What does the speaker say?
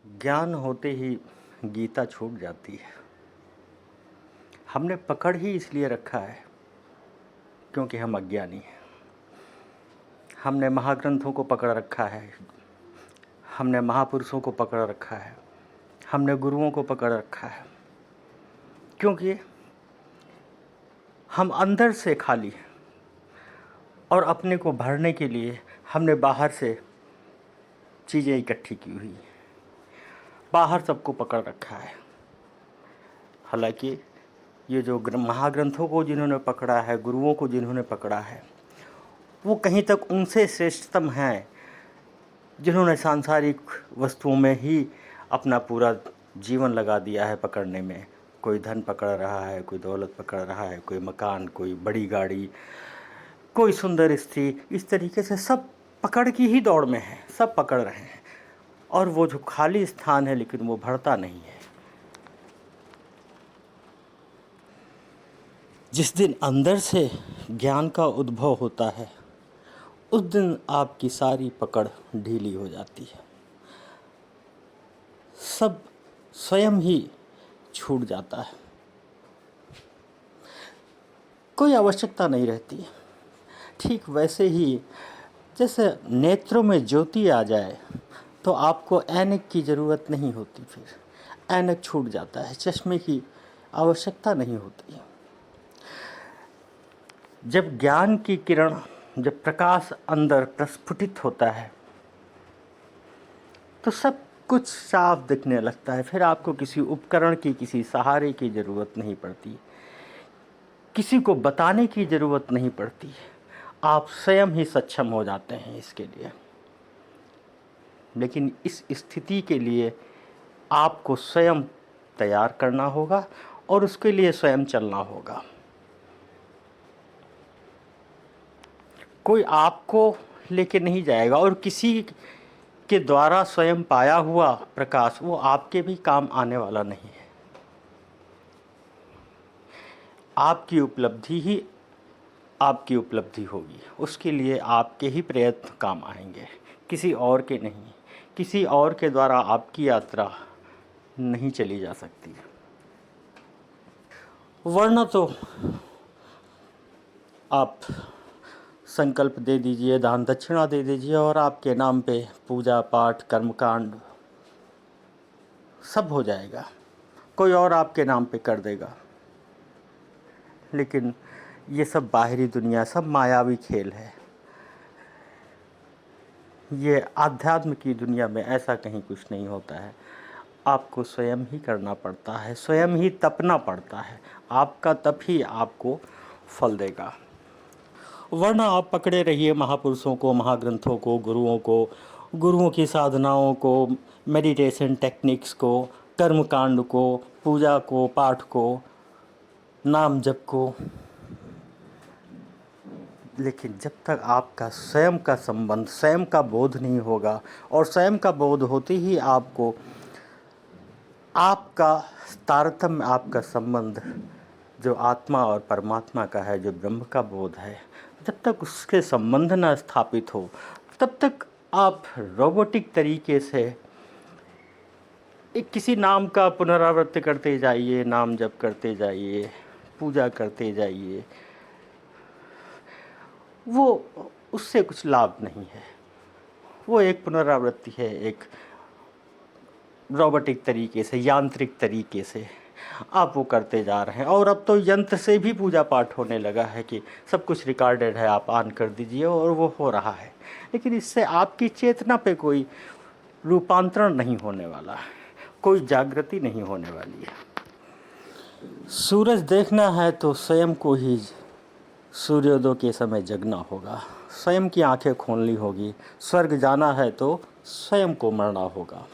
ज्ञान होते ही गीता छूट जाती है। हमने पकड़ ही इसलिए रखा है क्योंकि हम अज्ञानी हैं। हमने महाग्रंथों को पकड़ रखा है, हमने महापुरुषों को पकड़ रखा है, हमने गुरुओं को पकड़ रखा है, क्योंकि हम अंदर से खाली हैं और अपने को भरने के लिए हमने बाहर से चीज़ें इकट्ठी की हुई हैं। बाहर सबको पकड़ रखा है। हालांकि ये जो महाग्रंथों को जिन्होंने पकड़ा है, गुरुओं को जिन्होंने पकड़ा है, वो कहीं तक उनसे श्रेष्ठतम हैं जिन्होंने सांसारिक वस्तुओं में ही अपना पूरा जीवन लगा दिया है पकड़ने में। कोई धन पकड़ रहा है, कोई दौलत पकड़ रहा है, कोई मकान, कोई बड़ी गाड़ी, कोई सुंदर स्त्री। इस तरीके से सब पकड़ की ही दौड़ में हैं, सब पकड़ रहे हैं और वो जो खाली स्थान है लेकिन वो भरता नहीं है। जिस दिन अंदर से ज्ञान का उद्भव होता है उस दिन आपकी सारी पकड़ ढीली हो जाती है, सब स्वयं ही छूट जाता है, कोई आवश्यकता नहीं रहती। ठीक वैसे ही जैसे नेत्रों में ज्योति आ जाए तो आपको ऐनक की ज़रूरत नहीं होती, फिर ऐनक छूट जाता है, चश्मे की आवश्यकता नहीं होती। जब ज्ञान की किरण, जब प्रकाश अंदर प्रस्फुटित होता है तो सब कुछ साफ दिखने लगता है। फिर आपको किसी उपकरण की, किसी सहारे की ज़रूरत नहीं पड़ती, किसी को बताने की ज़रूरत नहीं पड़ती। आप स्वयं ही सक्षम हो जाते हैं इसके लिए। लेकिन इस स्थिति के लिए आपको स्वयं तैयार करना होगा और उसके लिए स्वयं चलना होगा। कोई आपको लेके नहीं जाएगा और किसी के द्वारा स्वयं पाया हुआ प्रकाश वो आपके भी काम आने वाला नहीं है। आपकी उपलब्धि ही आपकी उपलब्धि होगी, उसके लिए आपके ही प्रयत्न काम आएंगे, किसी और के नहीं। किसी और के द्वारा आपकी यात्रा नहीं चली जा सकती, वरना तो आप संकल्प दे दीजिए, दान दक्षिणा दे दीजिए और आपके नाम पे पूजा पाठ कर्मकांड सब हो जाएगा, कोई और आपके नाम पे कर देगा। लेकिन ये सब बाहरी दुनिया, सब मायावी खेल है। ये आध्यात्म की दुनिया में ऐसा कहीं कुछ नहीं होता है। आपको स्वयं ही करना पड़ता है, स्वयं ही तपना पड़ता है। आपका तप ही आपको फल देगा, वरना आप पकड़े रहिए महापुरुषों को, महाग्रंथों को, गुरुओं को, गुरुओं की साधनाओं को, मेडिटेशन टेक्निक्स को, कर्मकांड को, पूजा को, पाठ को, नाम जप को। लेकिन जब तक आपका स्वयं का संबंध, स्वयं का बोध नहीं होगा, और स्वयं का बोध होते ही आपको आपका तारतम्य, आपका संबंध जो आत्मा और परमात्मा का है, जो ब्रह्म का बोध है, जब तक उसके संबंध न स्थापित हो तब तक आप रोबोटिक तरीके से एक किसी नाम का पुनरावृत्ति करते जाइए, नाम जप करते जाइए, पूजा करते जाइए, वो उससे कुछ लाभ नहीं है। वो एक पुनरावृत्ति है, एक रोबोटिक तरीके से, यांत्रिक तरीके से आप वो करते जा रहे हैं। और अब तो यंत्र से भी पूजा पाठ होने लगा है कि सब कुछ रिकॉर्डेड है, आप ऑन कर दीजिए और वो हो रहा है। लेकिन इससे आपकी चेतना पे कोई रूपांतरण नहीं होने वाला है, कोई जागृति नहीं होने वाली है। सूरज देखना है तो स्वयं को ही सूर्योदय के समय जगना होगा, स्वयं की आंखें खोलनी होगी। स्वर्ग जाना है तो स्वयं को मरना होगा।